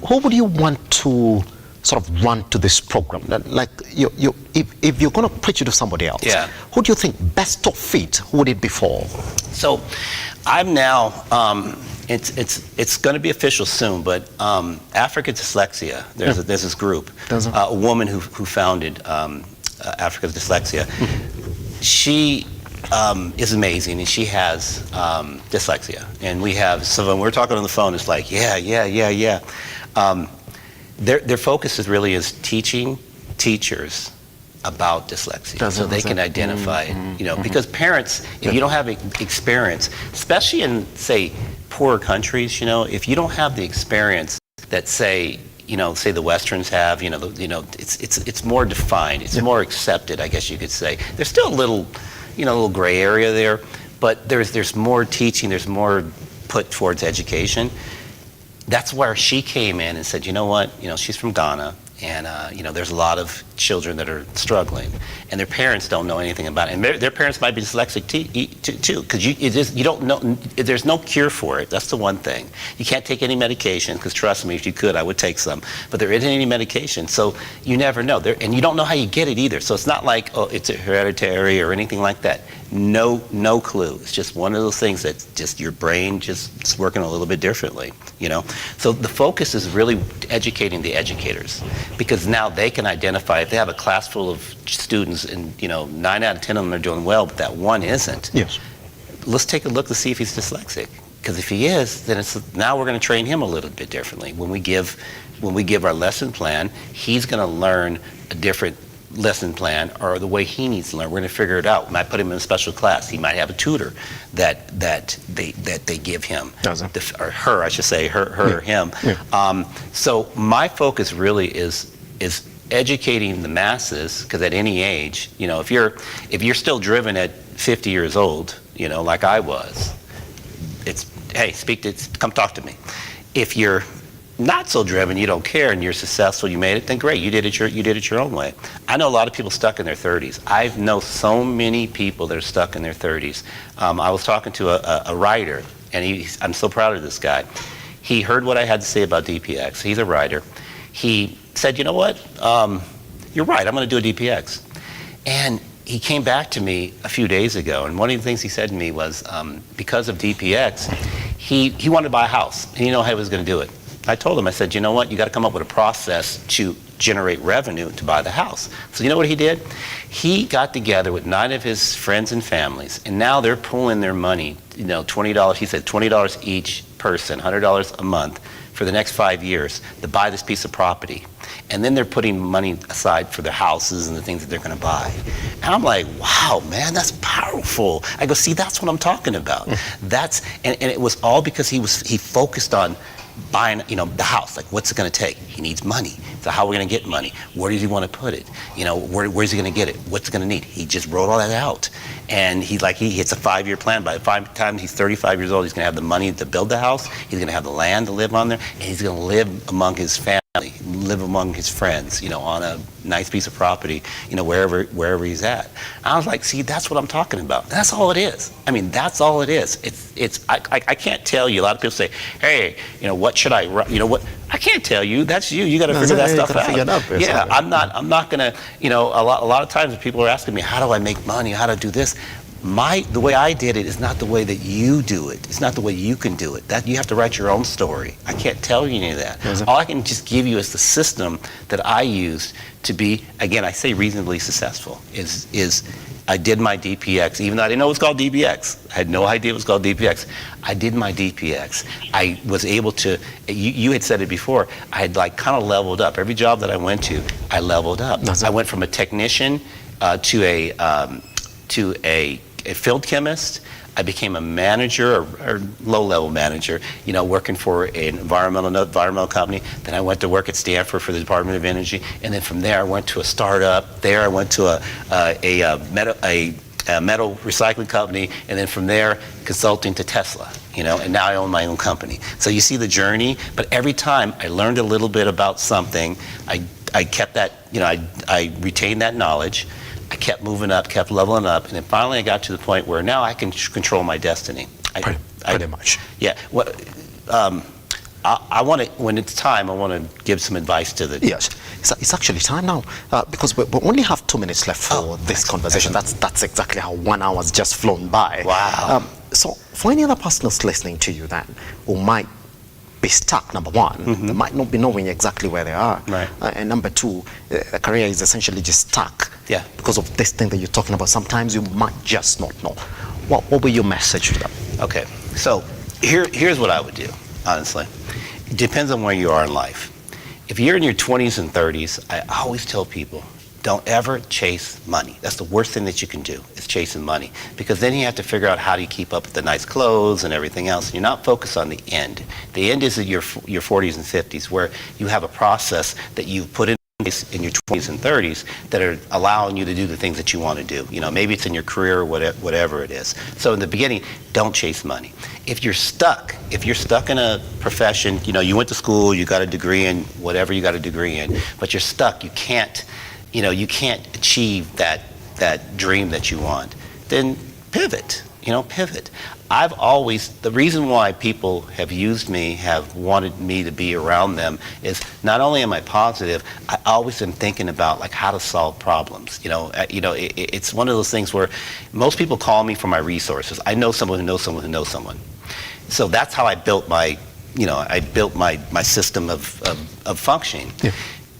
who would you want to sort of run to this program? Like, if you're going to preach it to somebody else, who do you think best of fit? Who would it be for? So, I'm now. It's going to be official soon, but Africa Dyslexia. There's this group. A woman who founded Africa Dyslexia. She is amazing, and she has dyslexia. And we have. So when we're talking on the phone, it's like, yeah. Their focus is teaching teachers about dyslexia, so they can identify it. Because parents, if you don't have experience, especially in, say, poorer countries, if you don't have the experience that, say the Westerns have, it's more defined, it's more accepted, I guess you could say. There's still a little gray area there, but there's more teaching, there's more put towards education. That's where she came in and said, you know what, she's from Ghana, And there's a lot of children that are struggling, and their parents don't know anything about it. And their parents might be dyslexic too, because you don't know. There's no cure for it. That's the one thing. You can't take any medication, because trust me, if you could, I would take some. But there isn't any medication, so you never know. And you don't know how you get it either. So it's not like, oh, it's hereditary or anything like that. No clue. It's just one of those things that just your brain just is working a little bit differently, So the focus is really educating the educators, because now they can identify if they have a class full of students and 9 out of 10 of them are doing well, but that one isn't. Yes. Let's take a look to see if he's dyslexic, because if he is, then now we're going to train him a little bit differently. When we give our lesson plan, he's going to learn a different lesson plan, or the way he needs to learn. We're going to figure it out. We might put him in a special class. He might have a tutor that they give him, or her, I should say, her or him. Yeah. So my focus really is educating the masses, because at any age, if you're still driven at 50 years old, like I was, it's, hey, come talk to me. If you're not so driven, you don't care, and you're successful, you made it, then great, you did it your own way. I know a lot of people stuck in their 30s. I know so many people that are stuck in their 30s. I was talking to a writer, and I'm so proud of this guy. He heard what I had to say about DPX. He's a writer. He said, you know what, you're right, I'm going to do a DPX. And he came back to me a few days ago, and one of the things he said to me was, because of DPX, he wanted to buy a house, and he didn't know how he was going to do it. I told him, I said, you know what, you got to come up with a process to generate revenue to buy the house. So you know what he did? He got together with 9 of his friends and families, and now they're pulling their money, $20, he said $20 each person, $100 a month for the next 5 years to buy this piece of property. And then they're putting money aside for their houses and the things that they're going to buy. And I'm like, wow, man, that's powerful. I go, see, that's what I'm talking about. And it was all because he focused on buying, the house. Like, what's it going to take? He needs money. So how are we going to get money? Where does he want to put it? Where's he going to get it? What's it going to need? He just wrote all that out. And he hits a 5-year plan. By the time he's 35 years old, he's going to have the money to build the house. He's going to have the land to live on there. And he's going to live among his family, live among his friends, on a nice piece of property, wherever he's at. I was like, see, that's what I'm talking about. And that's all it is. I mean, that's all it is. I can't tell you. A lot of people say, hey, what should I write? What? I can't tell you. That's you. You got to figure that stuff out. Yeah, I'm not gonna. A lot of times people are asking me, how do I make money? How to do this? The way I did it is not the way that you do it. It's not the way you can do it. That you have to write your own story. I can't tell you any of that. All I can just give you is the system that I used to be, again, I say reasonably successful. Is I did my DPX, even though I didn't know it was called DPX. I had no idea it was called DPX. I did my DPX. I was able to, you had said it before, I had kind of leveled up. Every job that I went to, I leveled up. I went from a technician to a field chemist. I became a manager or low-level manager, working for an environmental company. Then I went to work at Stanford for the Department of Energy, and then from there I went to a startup. There I went to a metal recycling company, and then from there consulting to Tesla. And now I own my own company. So you see the journey, but every time I learned a little bit about something, I kept that, I retained that knowledge. I kept moving up, kept leveling up, and then finally I got to the point where now I can control my destiny. Pretty much. Yeah. I want to, when it's time, I want to give some advice to the... Yes. It's actually time now, because we only have 2 minutes left for this conversation. That's exactly how 1 hour has just flown by. Wow. So for any other personals listening to you then, who might be stuck, number one, they might not be knowing exactly where they are. Right. And number two, the career is essentially just stuck. Yeah. Because of this thing that you're talking about. Sometimes you might just not know. What will be your message to them? Okay. So here's what I would do, honestly. It depends on where you are in life. If you're in your 20s and 30s, I always tell people, don't ever chase money. That's the worst thing that you can do, is chasing money. Because then you have to figure out how do you keep up with the nice clothes and everything else. You're not focused on the end. The end is your 40s and 50s, where you have a process that you've put in in your 20s and 30s that are allowing you to do the things that you want to do. You know, maybe it's in your career or whatever it is. So in the beginning, don't chase money. If you're stuck in a profession, you know, you went to school, you got a degree in whatever you got a degree in, but you're stuck, you can't achieve that dream that you want, then pivot. The reason why people have used me, have wanted me to be around them, is not only am I positive, I always am thinking about like how to solve problems. It's one of those things where most people call me for my resources. I know someone who knows someone who knows someone. So that's how I built my system of functioning. Yeah.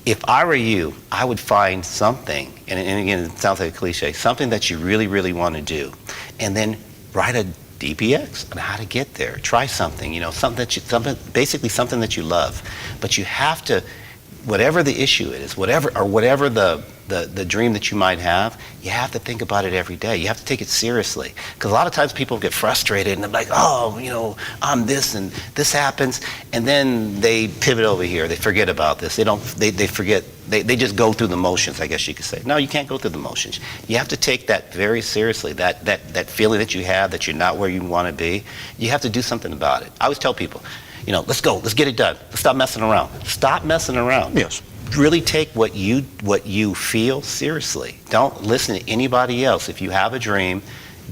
If I were you, I would find something, and again, it sounds like a cliche, something that you really, really want to do, and then write a DPX on how to get there. Try something, basically something that you love. But you have to, whatever the issue is, whatever the dream that you might have, you have to think about it every day. You have to take it seriously. Because a lot of times people get frustrated and they're like, oh, I'm this and this happens, and then they pivot over here. They forget about this. They forget. They just go through the motions, I guess you could say. No, you can't go through the motions. You have to take that very seriously. That feeling that you have that you're not where you want to be, you have to do something about it. I always tell people, let's go, let's get it done. Let's stop messing around. Stop messing around. Yes. Really take what you feel seriously. Don't listen to anybody else. If you have a dream,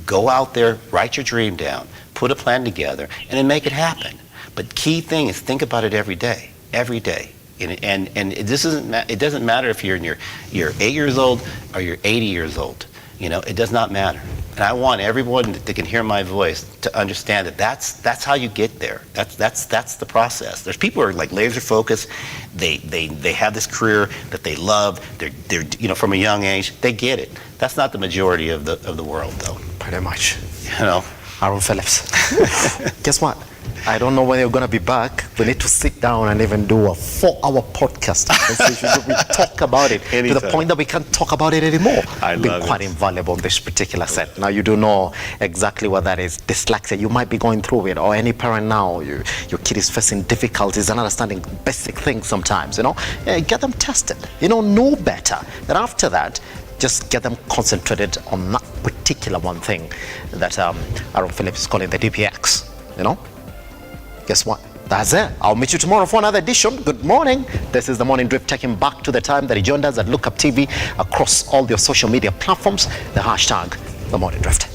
go out there, write your dream down, put a plan together, and then make it happen. But key thing is think about it every day. And it doesn't matter if you're 8 years old or you're 80 years old. It does not matter. And I want everyone that can hear my voice to understand that that's how you get there. That's the process. There's people who are like laser focused. They have this career that they love. They're from a young age. They get it. That's not the majority of the world, though. Pretty much. Aaron Phillips. Guess what? I don't know when you're going to be back. We need to sit down and even do a 4-hour podcast. We talk about it to the point that we can't talk about it anymore. It's been quite invaluable in this particular set. Now you do know exactly what that is. Dyslexia, you might be going through it, or any parent now, your kid is facing difficulties and understanding basic things sometimes, get them tested, know better. And after that, just get them concentrated on that particular one thing that Aaron Phillips is calling the DPX, Guess what? That's it. I'll meet you tomorrow for another edition. Good morning. This is the Morning Drift, taking back to the time that he joined us at Lookuptv across all your social media platforms. The hashtag, The Morning Drift.